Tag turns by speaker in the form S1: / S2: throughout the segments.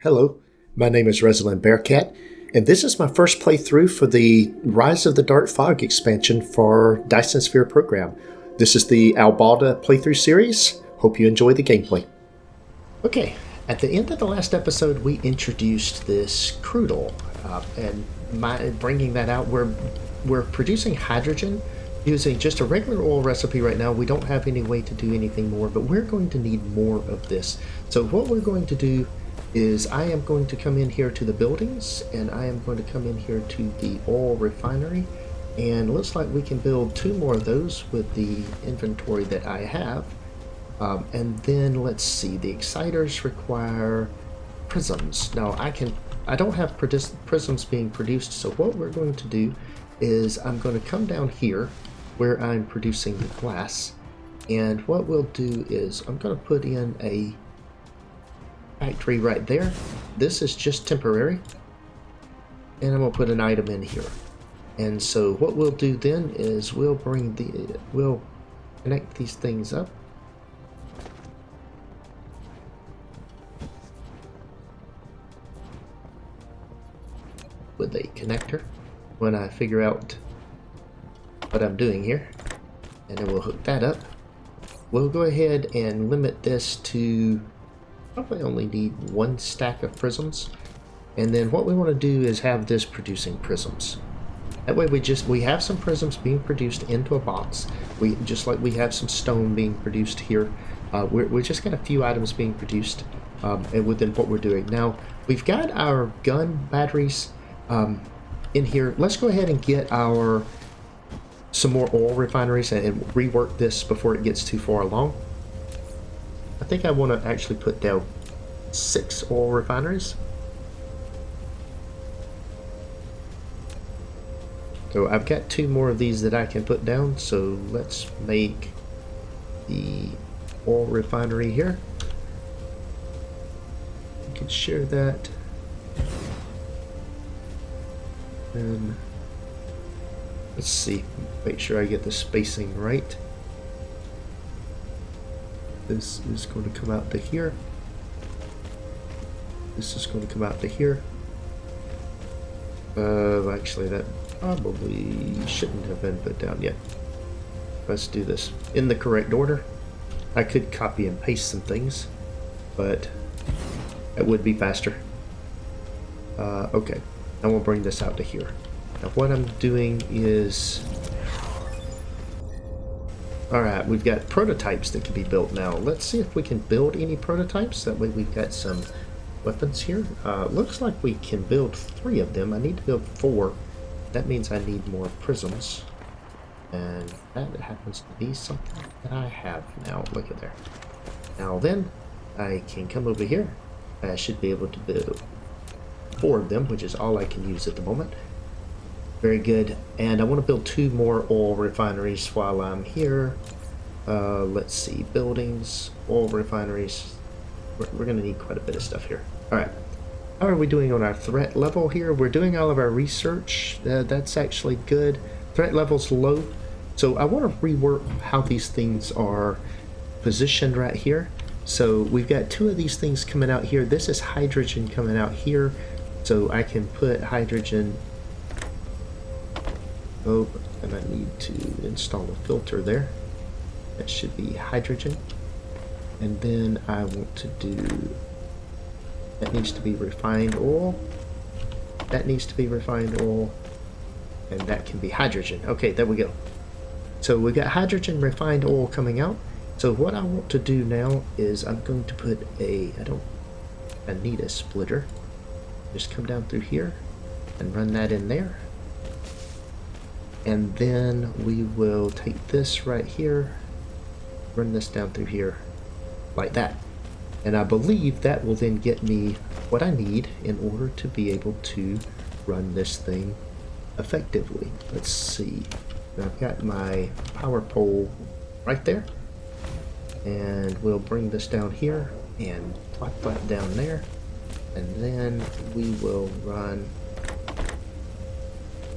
S1: Hello, my name is Resilan Bearcat, and this is my first playthrough for the Rise of the Darkfog expansion for Dyson Sphere Program. This is the Albalda playthrough series. Hope you enjoy the gameplay. Okay, at the end of the last episode, we introduced this crude and bringing that out, we're producing hydrogen using just a regular oil recipe right now. We don't have any way to do anything more, but we're going to need more of this. So what we're going to do is I am going to come in here to the buildings, and I am going to come in here to the oil refinery, and looks like we can build 2 more of those with the inventory that I have. And then let's see, the exciters require prisms. Now I don't have prisms being produced, so what we're going to do is I'm going to come down here where I'm producing the glass, and what we'll do is I'm going to put in a factory right there. This is just temporary, and I'm gonna put an item in here. And so what we'll do then is we'll connect these things up. With a connector when I figure out what I'm doing here, and then we'll hook that up. We'll go ahead and limit this to probably only need 1 stack of prisms, and then what we want to do is have this producing prisms. That way we have some prisms being produced into a box. Just like we have some stone being produced here. We're just got a few items being produced and within what we're doing. Now we've got our gun batteries in here. Let's go ahead and get some more oil refineries and rework this before it gets too far along. I think I want to actually put down 6 oil refineries. So I've got 2 more of these that I can put down, so let's make the oil refinery here. We can share that. And let's see, make sure I get the spacing right. This is going to come out to here. This is going to come out to here. Actually, that probably shouldn't have been put down yet. Let's do this in the correct order. I could copy and paste some things, but it would be faster. Okay, now we'll bring this out to here. Now what I'm doing is... Alright, we've got prototypes that can be built now. Let's see if we can build any prototypes. That way we've got some weapons here. Looks like we can build 3 of them. I need to build 4. That means I need more prisms. And that happens to be something that I have now. Look at there. Now then, I can come over here. I should be able to build 4 of them, which is all I can use at the moment. Very good. And I want to build 2 more oil refineries while I'm here. Let's see, buildings, oil refineries. We're going to need quite a bit of stuff here. Alright, how are we doing on our threat level here? We're doing all of our research. That's actually good. Threat level's low. So I want to rework how these things are positioned right here. So we've got 2 of these things coming out here. This is hydrogen coming out here. So I can put hydrogen... Oh, and I need to install a filter there. That should be hydrogen. And then I want to do... That needs to be refined oil. That needs to be refined oil. And that can be hydrogen. Okay, there we go. So we've got hydrogen refined oil coming out. So what I want to do now is I'm going to put I need a splitter. Just come down through here and run that in there. And then we will take this right here, run this down through here like that. And I believe that will then get me what I need in order to be able to run this thing effectively. Let's see. I've got my power pole right there. And we'll bring this down here and plop that down there. And then we will run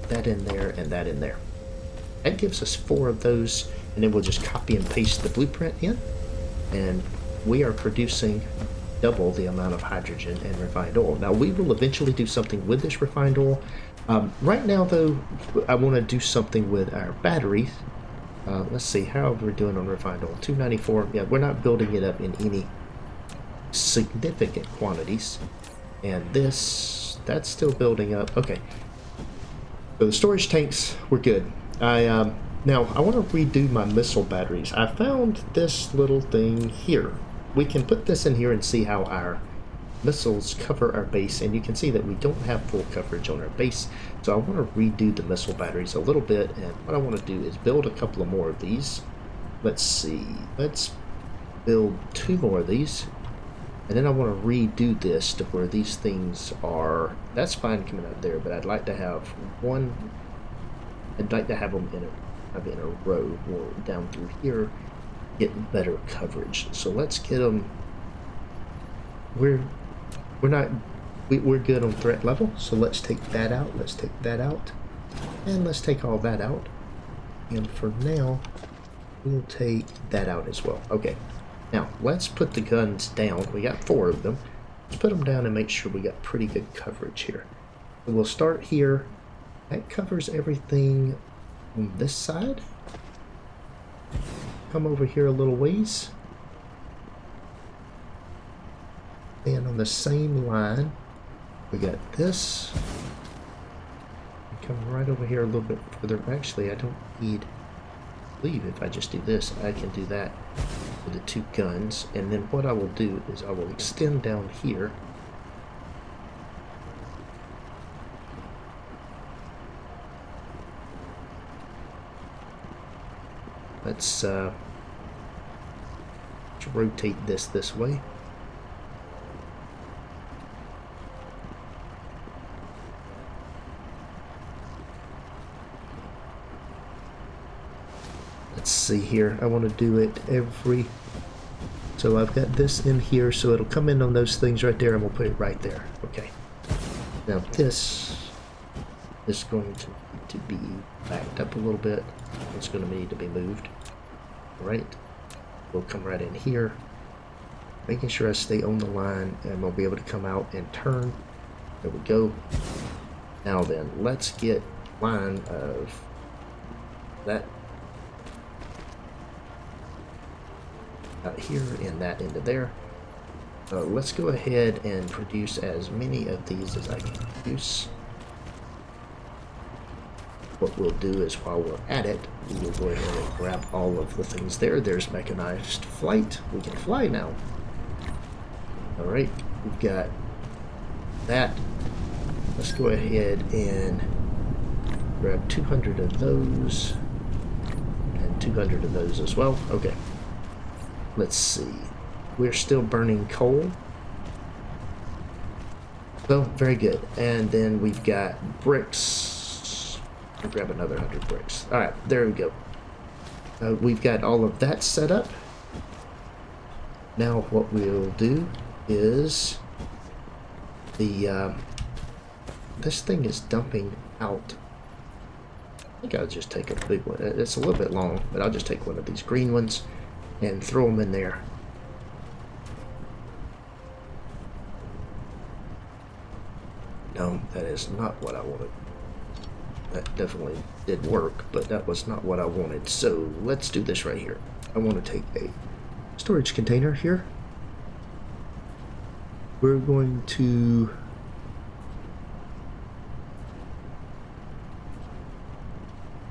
S1: that in there and that in there. That gives us 4 of those, and then we'll just copy and paste the blueprint in, and we are producing double the amount of hydrogen and refined oil. Now, we will eventually do something with this refined oil. Right now, though, I want to do something with our batteries. Let's see, how are we doing on refined oil? 294. Yeah, we're not building it up in any significant quantities. And this, that's still building up. Okay. So the storage tanks, we're good. Now, I want to redo my missile batteries. I found this little thing here. We can put this in here and see how our missiles cover our base, and you can see that we don't have full coverage on our base. So I want to redo the missile batteries a little bit, and what I want to do is build a couple of more of these. Let's see. Let's build 2 more of these, and then I want to redo this to where these things are... That's fine coming out there, but I'd like to have one... I'd like to have them in a row or down through here, get better coverage. So let's get them. We're good on threat level. So let's take that out. Let's take that out, and let's take all that out. And for now, we'll take that out as well. Okay. Now let's put the guns down. We got 4 of them. Let's put them down and make sure we got pretty good coverage here. So we'll start here. That covers everything on this side. Come over here a little ways. And on the same line, we got this. Come right over here a little bit further. Actually, I don't need... I believe if I just do this, I can do that with the 2 guns. And then what I will do is I will extend down here. Let's rotate this way. Let's see here. I want to do it every... So I've got this in here, so it'll come in on those things right there, and we'll put it right there. Okay. Now this is going to be backed up a little bit. It's going to need to be moved. Right. We'll come right in here, making sure I stay on the line, and we'll be able to come out and turn. There we go. Now then, let's get line of that out here and that into there. Let's go ahead and produce as many of these as I can produce. What we'll do is, while we're at it, we will go ahead and grab all of the things there. There's mechanized flight. We can fly now. Alright, we've got that. Let's go ahead and grab 200 of those, and 200 of those as well. Okay. Let's see. We're still burning coal. So, very good. And then we've got bricks. I'll grab another 100 bricks. Alright, there we go. We've got all of that set up. Now what we'll do is this thing is dumping out. I think I'll just take a big one. It's a little bit long, but I'll just take one of these green ones and throw them in there. No, that is not what I wanted. That definitely did work, but that was not what I wanted. So let's do this right here. I want to take a storage container here. We're going to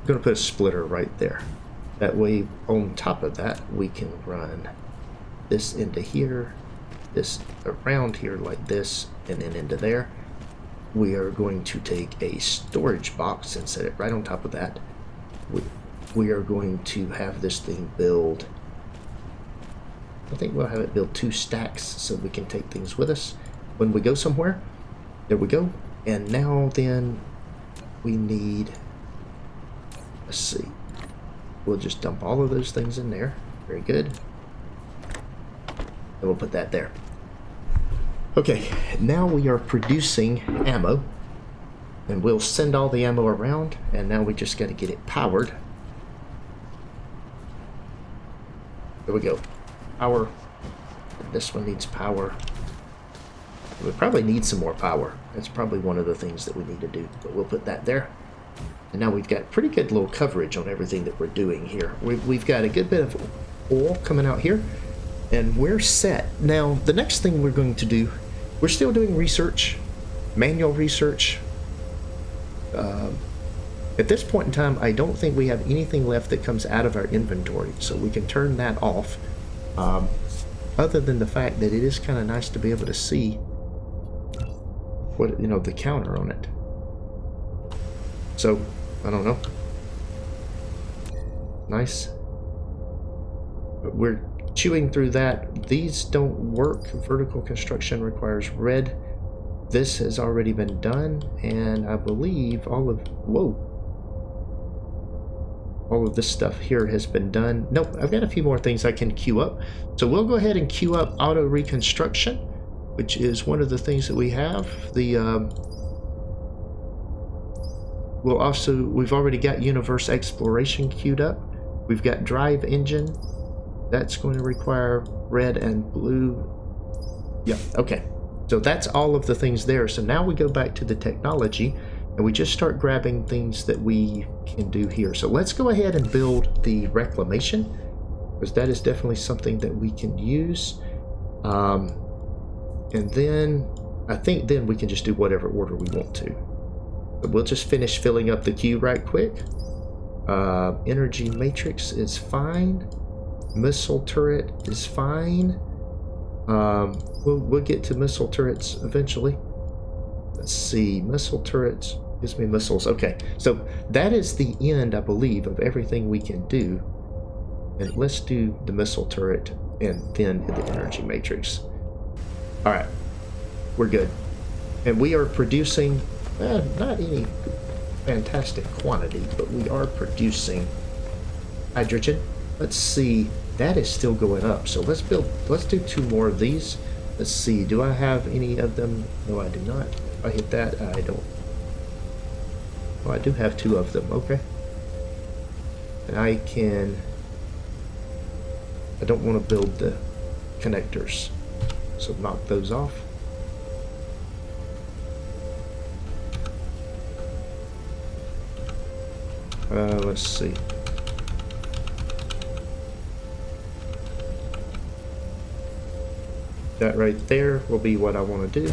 S1: put a splitter right there. That way, on top of that, we can run this into here, this around here like this, and then into there. We are going to take a storage box and set it right on top of that. We are going to have this thing build, I think we'll have it build 2 stacks so we can take things with us when we go somewhere. There we go. And now then we need, let's see, we'll just dump all of those things in there. Very good. And we'll put that there. Okay, now we are producing ammo, and we'll send all the ammo around, and now we just got to get it powered. There we go. Power. This one needs power. We probably need some more power. That's probably one of the things that we need to do, but we'll put that there. And now we've got pretty good little coverage on everything that we're doing here. We've got a good bit of oil coming out here, and we're set. Now, the next thing we're going to do, we're still doing research, manual research. At this point in time, I don't think we have anything left that comes out of our inventory, so we can turn that off. Other than the fact that it is kind of nice to be able to see what, you know, the counter on it. So, I don't know. Nice. But we're chewing through that. These don't work. Vertical construction requires red. This has already been done, and I believe all of... Whoa. All of this stuff here has been done. Nope, I've got a few more things I can queue up. So we'll go ahead and queue up auto reconstruction, which is one of the things that we have. We've already got universe exploration queued up. We've got drive engine. That's going to require red and blue. Yeah, okay. So that's all of the things there. So now we go back to the technology, and we just start grabbing things that we can do here. So let's go ahead and build the reclamation, because that is definitely something that we can use. And then I think then we can just do whatever order we want to. But we'll just finish filling up the queue right quick. Energy matrix is fine. Missile turret is fine. We'll get to missile turrets eventually. Let's see, missile turrets gives me missiles. Okay, so that is the end, I believe, of everything we can do. And let's do the missile turret and then the energy matrix. All right, we're good. And we are producing, not any fantastic quantity, but we are producing hydrogen. Let's see, that is still going up. So let's do 2 more of these. Let's see, do I have any of them? No, I do not. If I hit that, I don't. Oh, I do have 2 of them, okay. And I don't want to build the connectors, so knock those off. Let's see. That right there will be what I want to do.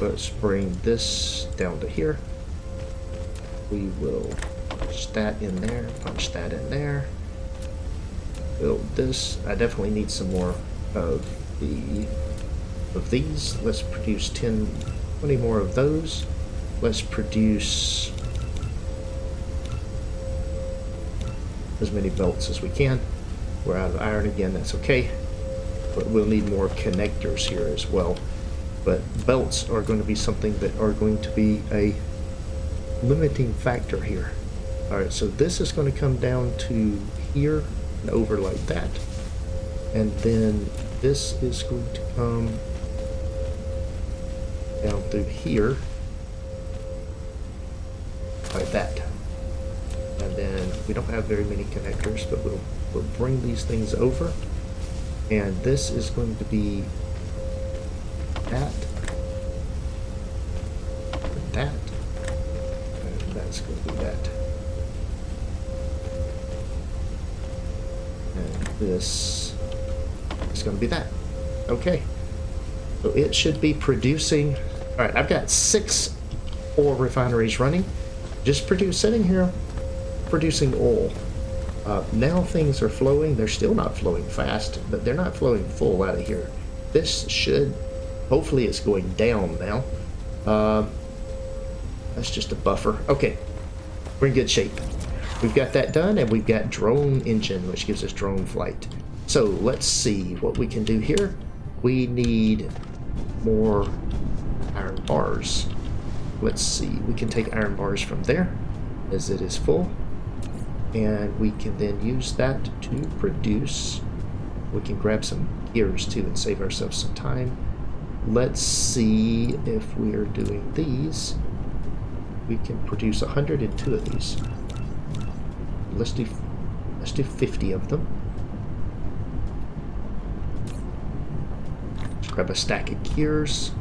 S1: Let's bring this down to here. We will punch that in there, punch that in there. Build this. I definitely need some more of these. Let's produce 20 more of those. Let's produce as many belts as we can. We're out of iron again, that's okay. But we'll need more connectors here as well. But belts are going to be something that are going to be a limiting factor here. Alright, so this is going to come down to here and over like that. And then this is going to come down through here like that. And then we don't have very many connectors, but we'll bring these things over. And this is going to be that, and that, and that's going to be that. And this is going to be that. Okay. So it should be producing. Alright, I've got 6 oil refineries running. Just sitting here producing oil. Now things are flowing. They're still not flowing fast, but they're not flowing full out of here. This should, hopefully it's going down now. That's just a buffer. Okay, we're in good shape. We've got that done, and we've got drone engine, which gives us drone flight. So let's see what we can do here. We need more iron bars. Let's see, we can take iron bars from there as it is full. And we can then use that to produce. We can grab some gears too and save ourselves some time. Let's see if we are doing these. We can produce 102 of these. Let's do 50 of them. Let's grab a stack of gears.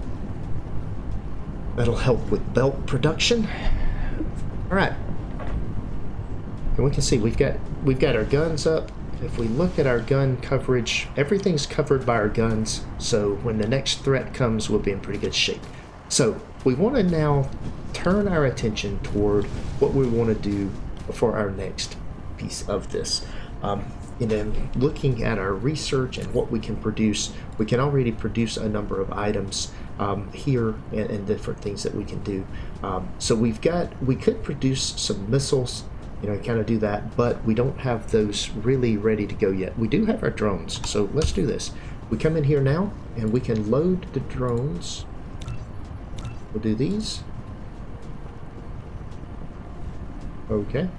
S1: That'll help with belt production. All right. And we can see we've got our guns up. If we look at our gun coverage, everything's covered by our guns. So when the next threat comes, we'll be in pretty good shape. So we want to now turn our attention toward what we want to do for our next piece of this. And then looking at our research and what we can produce, we can already produce a number of items here and different things that we can do. So we could produce some missiles, kind of do that, but we don't have those really ready to go yet. We do have our drones, so let's do this. We come in here now and we can load the drones. We'll do these. Okay.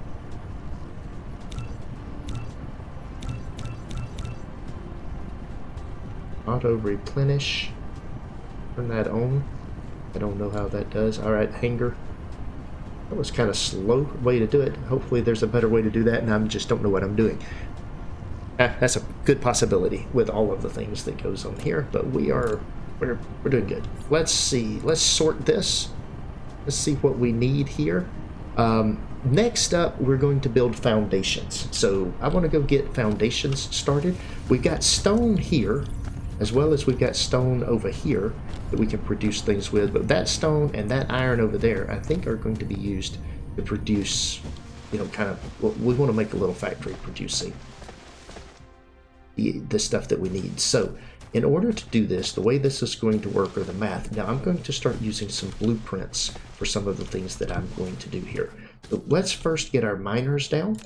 S1: Auto replenish. Turn that on. I don't know how that does. All right, hanger. That was kind of slow way to do it. Hopefully there's a better way to do that, and I just don't know what I'm doing. That's a good possibility with all of the things that goes on here, but we're doing good. Let's see. Let's sort this. Let's see what we need here. Next up, we're going to build foundations. So I want to go get foundations started. We've got stone here, as well as we've got stone over here that we can produce things with. But that stone and that iron over there, I think, are going to be used to produce, kind of, well, we want to make a little factory producing the stuff that we need. So in order to do this, the way this is going to work, or the math, now I'm going to start using some blueprints for some of the things that I'm going to do here. So let's first get our miners down.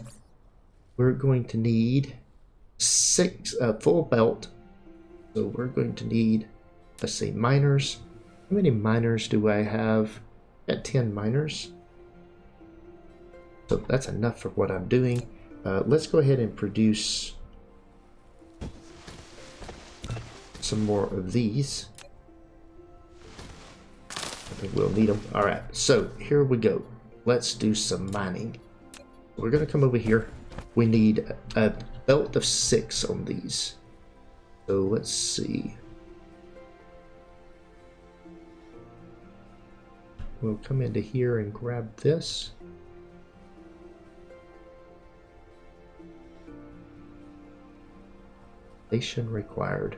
S1: We're going to need 6 full belt. So we're going to need, let's say, miners. How many miners do I have? I got 10 miners. So that's enough for what I'm doing. Let's go ahead and produce some more of these. I think we'll need them. All right, so here we go. Let's do some mining. We're going to come over here. We need a belt of 6 on these. So let's see. We'll come into here and grab this. Station required.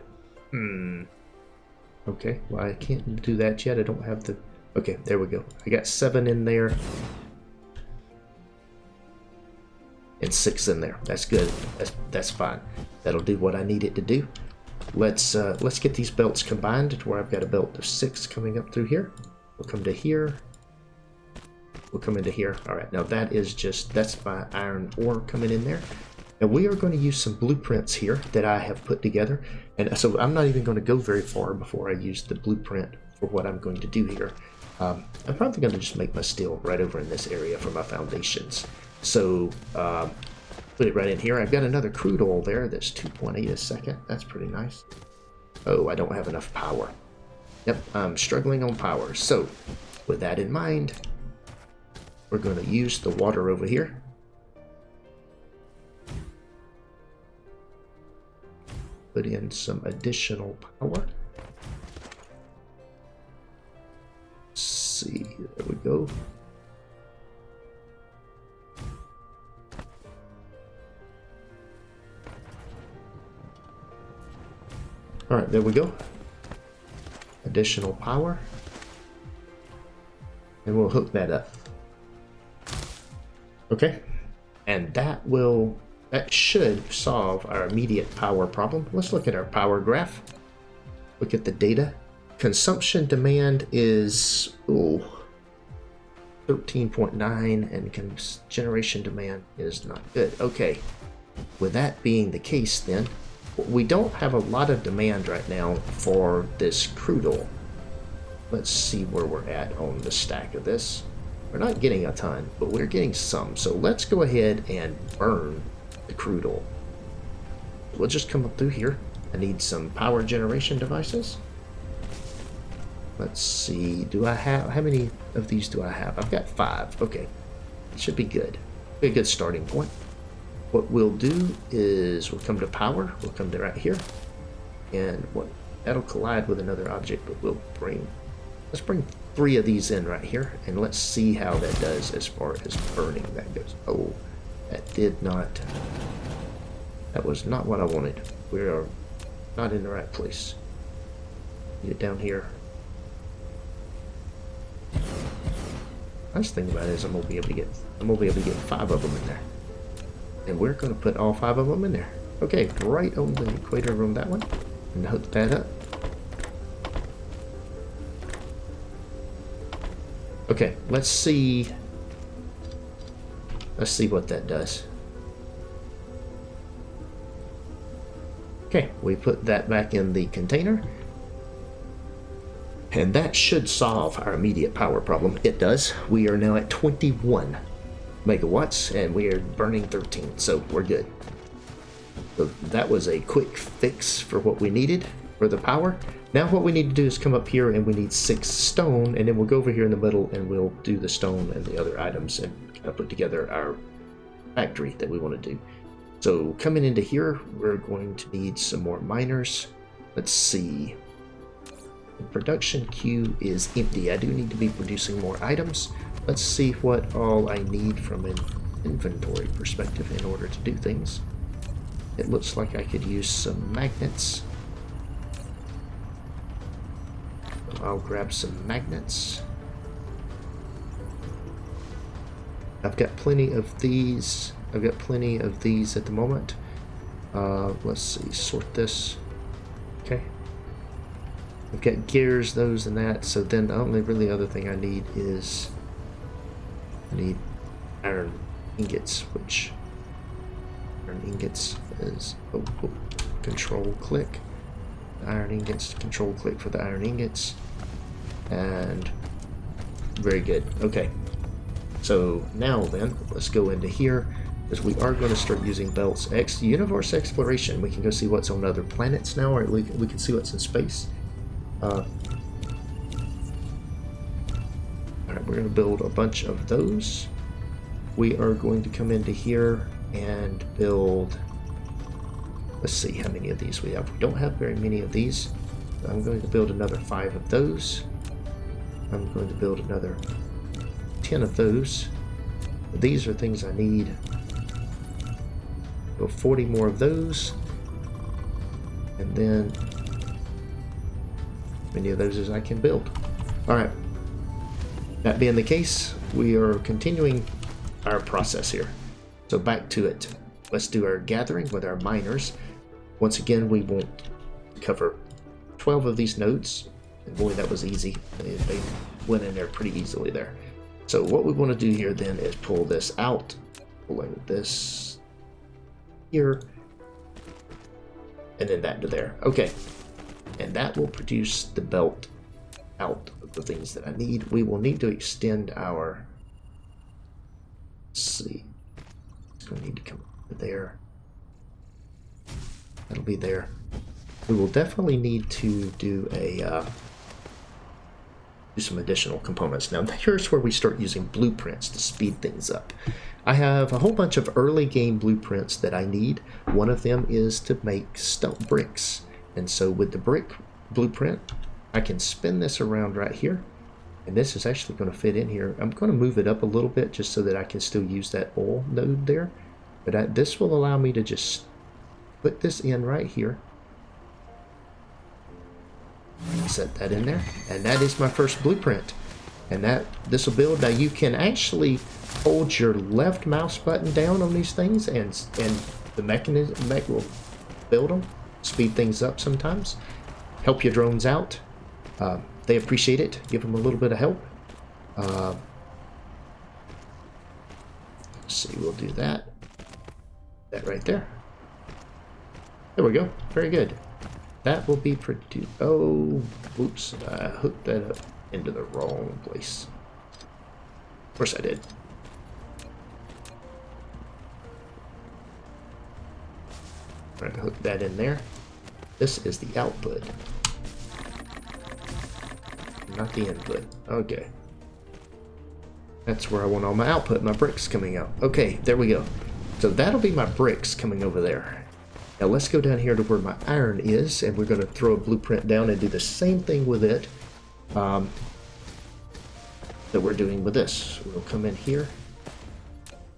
S1: Okay, well, I can't do that yet. I don't have the... Okay, there we go. I got 7 in there. And 6 in there. That's good. That's fine. That'll do what I need it to do. Let's get these belts combined to where I've got a belt of 6 coming up through here. We'll come to here. We'll come into here. All right, now that's my iron ore coming in there. And we are going to use some blueprints here that I have put together. And so I'm not even going to go very far before I use the blueprint for what I'm going to do here. I'm probably going to just make my steel right over in this area for my foundations. So put it right in here. I've got another crude oil there that's 2.8 a second. That's pretty nice. Oh, I don't have enough power. Yep, I'm struggling on power. So with that in mind, we're going to use the water over here. Put in some additional power. Let's see, there we go. All right, there we go. Additional power. And we'll hook that up. Okay, and that should solve our immediate power problem. Let's look at our power graph. Look at the data. Consumption demand is 13.9, and generation demand is not good. Okay, with that being the case, then we don't have a lot of demand right now for this crude oil. Let's see where we're at on the stack of this. We're not getting a ton, but we're getting some. So let's go ahead and burn the crude oil. We'll just come up through here. I need some power generation devices. Let's see, how many of these do I have? I've got 5. Okay, it should be good. Be a good starting point. What we'll do is we'll come to power. We'll come to right here, and that'll collide with another object, but we'll bring Let's bring 3 of these in right here, and let's see how that does as far as burning that goes. Oh, that was not what I wanted. We are not in the right place. Get down here. Nice thing about it is I'm gonna be able to get 5 of them in there, and we're gonna put all 5 of them in there. Okay, right on the equator on that one, and hook that up. Okay, let's see what that does. Okay, we put that back in the container, and that should solve our immediate power problem. It does. We are now at 21 megawatts, and we are burning 13, so we're good. So that was a quick fix for what we needed for the power. Now what we need to do is come up here, and we need 6 stone, and then we'll go over here in the middle and we'll do the stone and the other items and kind of put together our factory that we want to do. So coming into here, we're going to need some more miners. Let's see. The production queue is empty. I do need to be producing more items. Let's see what all I need from an inventory perspective in order to do things. It looks like I could use some magnets. I'll grab some magnets. I've got plenty of these. At the moment. Let's see, sort this. Okay. I've got gears, those and that. So then the only really other thing I need is iron ingots, which iron ingots is control click. Iron ingots, control click for the iron ingots. And very good. Okay. So now then, let's go into here, because we are going to start using belts. Universe exploration. We can go see what's on other planets now, or we can see what's in space. Alright, we're going to build a bunch of those. We are going to come into here and build. Let's see how many of these we have. We don't have very many of these. I'm going to build another 5 of those. I'm going to build another 10 of those. These are things I need. Go 40 more of those. And then as many of those as I can build. Alright. That being the case, we are continuing our process here. So back to it. Let's do our gathering with our miners. Once again, we won't cover 12 of these nodes. And boy, that was easy. They went in there pretty easily there. So what we want to do here then is pull this out. Pulling this here. And then that to there. Okay. And that will produce the belt out of the things that I need. We will need to extend our... Let's see. It's going to need to come over there. That'll be there. We will definitely need to do some additional components. Now here's where we start using blueprints to speed things up. I have a whole bunch of early game blueprints that I need. One of them is to make stone bricks. And so with the brick blueprint, I can spin this around right here. And this is actually going to fit in here. I'm going to move it up a little bit just so that I can still use that oil node there. But this will allow me to just put this in right here. Set that in there, and that is my first blueprint. And this will build. Now you can actually hold your left mouse button down on these things, and the mechanism will build them, speed things up sometimes, help your drones out. They appreciate it. Give them a little bit of help. Let's see, we'll do that. That right there. There we go. Very good. That will be produced. Oh, oops! I hooked that up into the wrong place. Of course I did. I'm going to hook that in there. This is the output, not the input. Okay. That's where I want all my output, my bricks coming out. Okay, there we go. So that'll be my bricks coming over there. Now let's go down here to where my iron is, and we're going to throw a blueprint down and do the same thing with it. that we're doing with this. We'll come in here,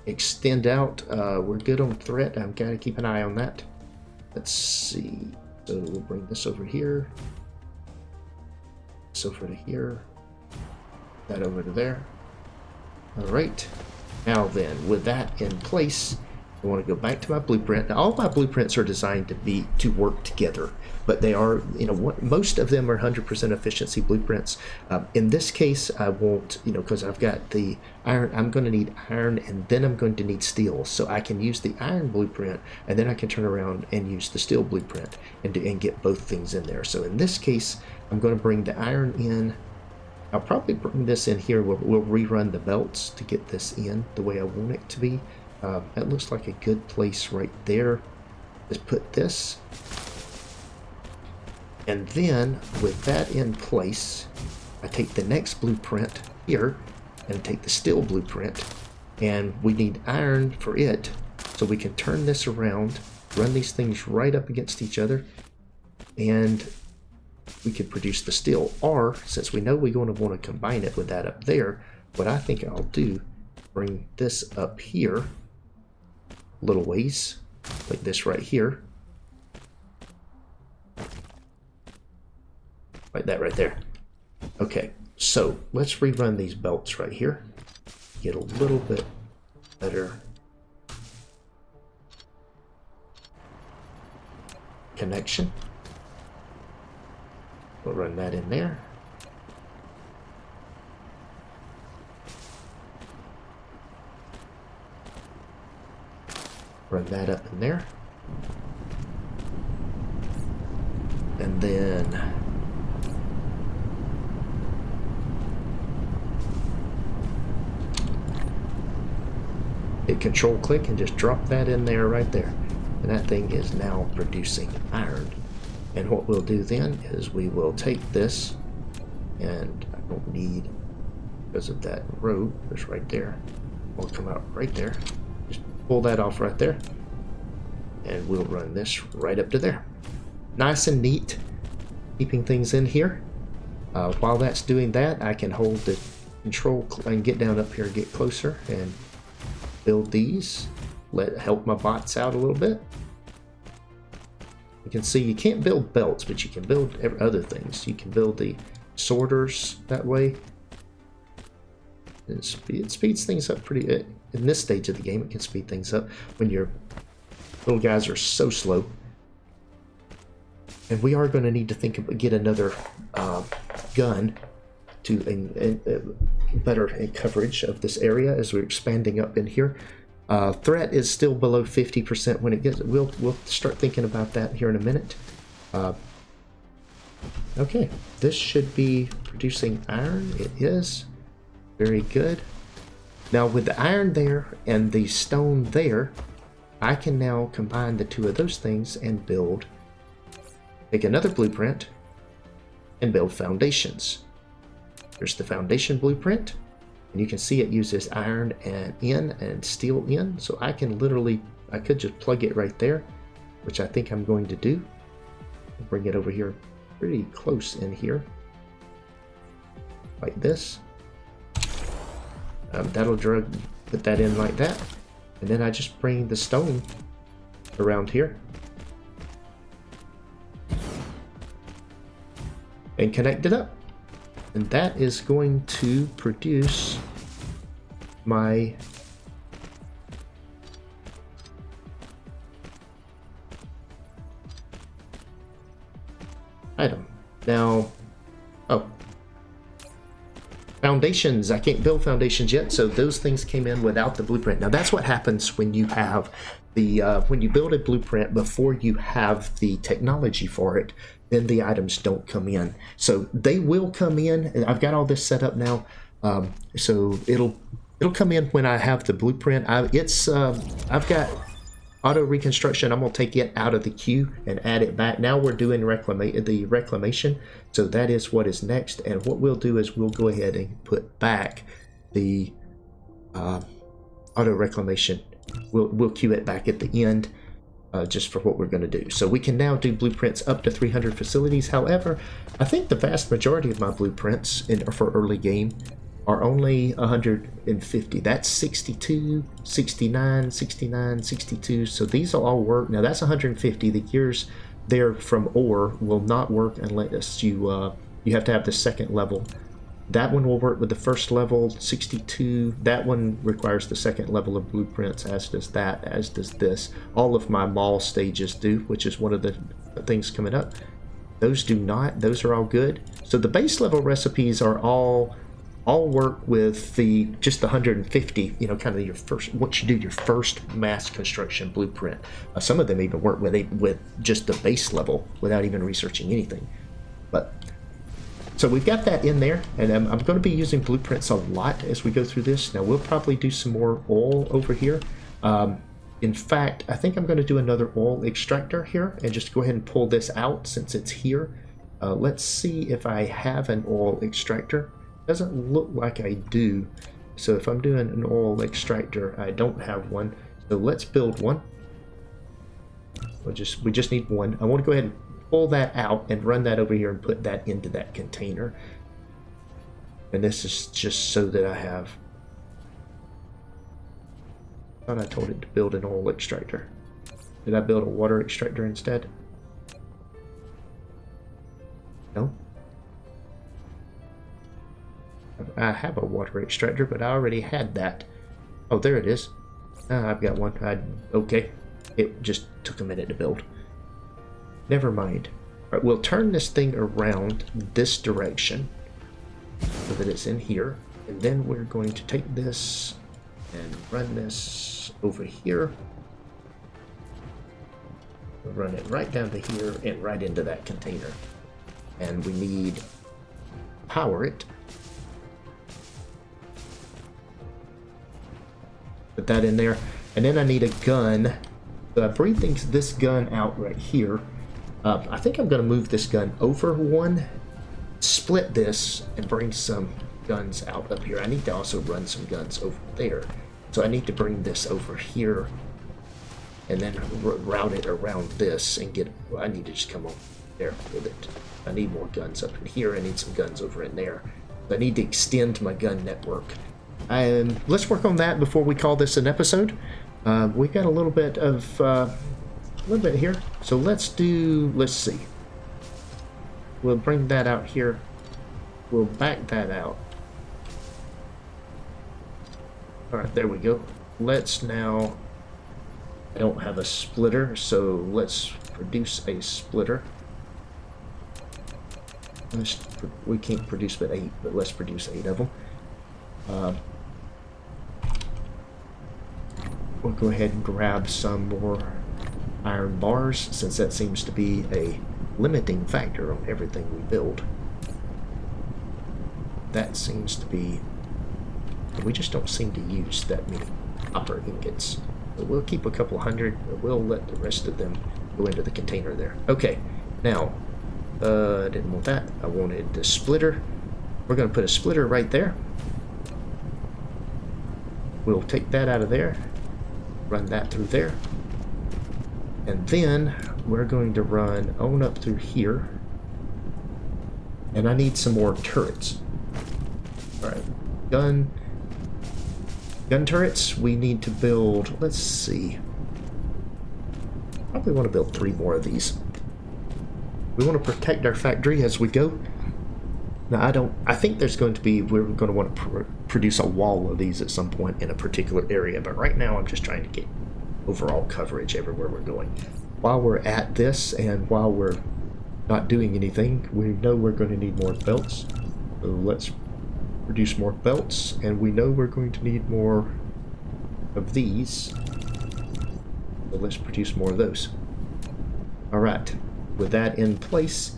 S1: extend out. We're good on threat. I've got to keep an eye on that. Let's see. So we'll bring this over here, this over to here, that over to there. All right. Now then, with that in place, I want to go back to my blueprint. Now, all my blueprints are designed to work together, but they are, most of them are 100% efficiency blueprints. In this case, I won't, because I've got the iron. I'm going to need iron, and then I'm going to need steel. So I can use the iron blueprint, and then I can turn around and use the steel blueprint and get both things in there. So in this case, I'm going to bring the iron in. I'll probably bring this in here. We'll rerun the belts to get this in the way I want it to be. That looks like a good place right there. Just put this. And then with that in place, I take the next blueprint here and take the steel blueprint. And we need iron for it. So we can turn this around, run these things right up against each other, and we could produce the steel. Or, since we know we're going to want to combine it with that up there, what I think I'll do, bring this up here a little ways, like this right here. Like that right there. Okay, so let's rerun these belts right here. Get a little bit better connection. We'll run that in there. Run that up in there. And then hit control click and just drop that in there right there. And that thing is now producing iron. And what we'll do then is we will take this, and I don't need, because of that row that's right there, we'll come out right there, just pull that off right there, and we'll run this right up to there. Nice and neat, keeping things in here. While that's doing that, I can hold the control and get down up here and get closer and build these, help my bots out a little bit. You can see you can't build belts, but you can build other things. You can build the sorters that way. It speeds things up pretty. In this stage of the game, it can speed things up when your little guys are so slow. And we are going to need to get another gun to better coverage of this area as we're expanding up in here. Threat is still below 50% when it gets. We'll start thinking about that here in a minute. Okay, this should be producing iron. It is very good. Now with the iron there and the stone there, I can now combine the two of those things and take another blueprint and build foundations. There's the foundation blueprint. And you can see it uses iron and steel in, so I could just plug it right there, which I think I'm going to do. Bring it over here pretty close in here, like this. That'll put that in like that, and then I just bring the stone around here and connect it up. And that is going to produce my item. Now, foundations. I can't build foundations yet, so those things came in without the blueprint. Now that's what happens when you have when you build a blueprint before you have the technology for it. Then the items don't come in. So they will come in, and I've got all this set up now. So it'll come in when I have the blueprint. I've got auto reconstruction. I'm gonna take it out of the queue and add it back. Now we're doing the reclamation. So that is what is next. And what we'll do is we'll go ahead and put back the auto reclamation. We'll queue it back at the end. Just for what we're going to do. So we can now do blueprints up to 300 facilities. However, I think the vast majority of my blueprints for early game are only 150. That's 62, 69, 69, 62. So these will all work. Now that's 150. The gears there from ore will not work unless you have to have the second level. That one will work with the first level, 62. That one requires the second level of blueprints, as does that, as does this. All of my mall stages do, which is one of the things coming up. Those do not. Those are all good. So the base level recipes are all work with just the 150, you know, kind of your first, once you do your first mass construction blueprint. Some of them even work with just the base level without even researching anything. But so we've got that in there, and I'm going to be using blueprints a lot as we go through this. Now we'll probably do some more oil over here. In fact, I think I'm going to do another oil extractor here and just go ahead and pull this out since it's here. Let's see if I have an oil extractor. Doesn't look like I do. So if I'm doing an oil extractor, I don't have one. So let's build one. We just need one. I want to go ahead and pull that out and run that over here and put that into that container. And this is just so that I have... I thought I told it to build an oil extractor. Did I build a water extractor instead? No. I have a water extractor, but I already had that. Oh, there it is. I've got one. Okay. It just took a minute to build. Never mind. All right, we'll turn this thing around this direction so that it's in here. And then we're going to take this and run this over here. We'll run it right down to here and right into that container. And we need to power it. Put that in there. And then I need a gun. So I breathe this gun out right here. I think I'm going to move this gun over one, split this, and bring some guns out up here. I need to also run some guns over there. So I need to bring this over here and then route it around this and get... I need to just come over there with it. I need more guns up in here. I need some guns over in there. I need to extend my gun network. Let's work on that before we call this an episode. We've got a little bit here. So let's see. We'll bring that out here. We'll back that out. Alright, there we go. Let's now... I don't have a splitter, so let's produce a splitter. We can't produce but 8, but let's produce 8 of them. We'll go ahead and grab some more iron bars, since that seems to be a limiting factor on everything we build. That seems to be... we just don't seem to use that many copper ingots. So we'll keep a couple hundred, but we'll let the rest of them go into the container there. Okay, now, I didn't want that. I wanted the splitter. We're going to put a splitter right there. We'll take that out of there, run that through there. And then we're going to run on up through here. And I need some more turrets. Alright, gun turrets, we need to build, let's see. Probably want to build 3 more of these. We want to protect our factory as we go. Now I think there's going to be, we're going to want to produce a wall of these at some point in a particular area, but right now I'm just trying to get overall coverage everywhere we're going. While we're at this and while we're not doing anything, we know we're going to need more belts. So let's produce more belts, and we know we're going to need more of these. So let's produce more of those. Alright, with that in place,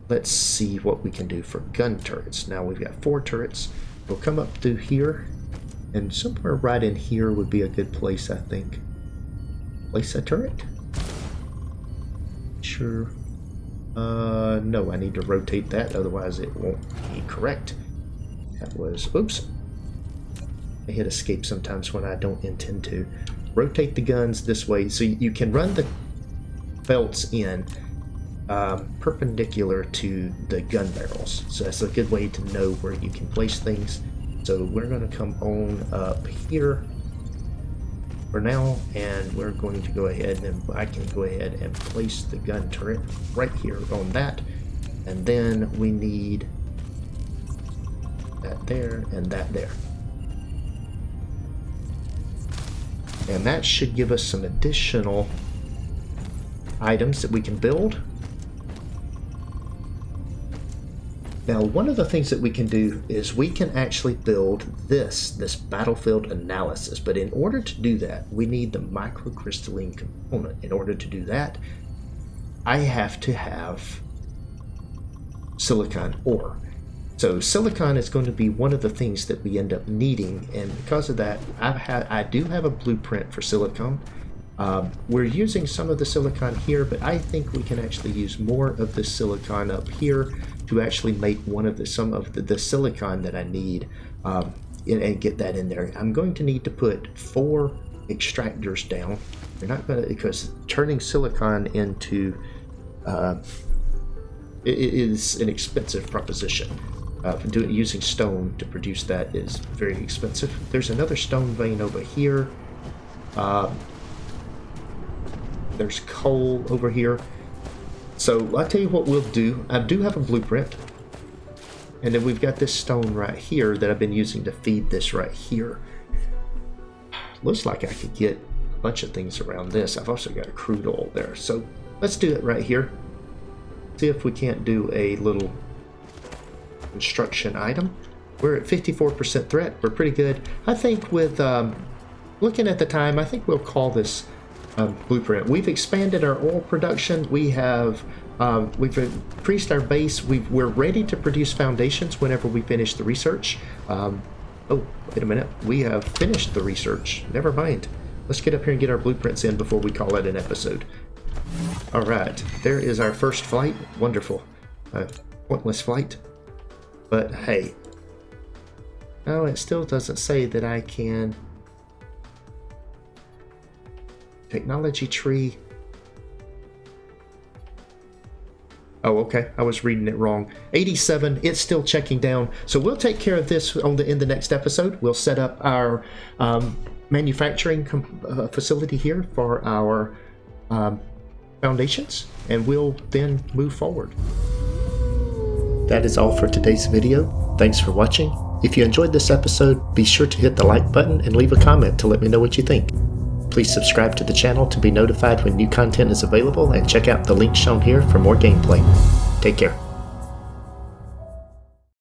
S1: let's see what we can do for gun turrets. Now we've got 4 turrets. We'll come up through here, and somewhere right in here would be a good place, I think. Place a turret? Sure. No, I need to rotate that, otherwise it won't be correct. That was, oops. I hit escape sometimes when I don't intend to. Rotate the guns this way, so you can run the belts in perpendicular to the gun barrels. So that's a good way to know where you can place things. So we're going to come on up here for now, and we're going to go ahead and I can go ahead and place the gun turret right here on that. And then we need that there and that there. And that should give us some additional items that we can build. Now, one of the things that we can do is we can actually build this battlefield analysis, but in order to do that, we need the microcrystalline component. In order to do that, I have to have silicon ore. So silicon is going to be one of the things that we end up needing, and because of that, I do have a blueprint for silicon. We're using some of the silicon here, but I think we can actually use more of the silicon up here to actually make some of the silicon that I need and get that in there. I'm going to need to put 4 extractors down. We're not going to, because turning silicon into it is an expensive proposition. Using stone to produce that is very expensive. There's another stone vein over here. There's coal over here. So I'll tell you what we'll do. I do have a blueprint. And then we've got this stone right here that I've been using to feed this right here. Looks like I could get a bunch of things around this. I've also got a crude oil there. So let's do it right here. See if we can't do a little construction item. We're at 54% threat. We're pretty good. I think with looking at the time, I think we'll call this blueprint. We've expanded our oil production. We've increased our base. We're ready to produce foundations whenever we finish the research. Oh, wait a minute. We have finished the research. Never mind. Let's get up here and get our blueprints in before we call it an episode. All right. There is our first flight. Wonderful. Pointless flight. But hey. No, it still doesn't say that I can. Technology tree. Oh, okay. I was reading it wrong. 87. It's still checking down. So we'll take care of this in the next episode. We'll set up our manufacturing facility here for our foundations, and we'll then move forward. That is all for today's video. Thanks for watching. If you enjoyed this episode, be sure to hit the like button and leave a comment to let me know what you think. Please subscribe to the channel to be notified when new content is available, and check out the link shown here for more gameplay. Take care.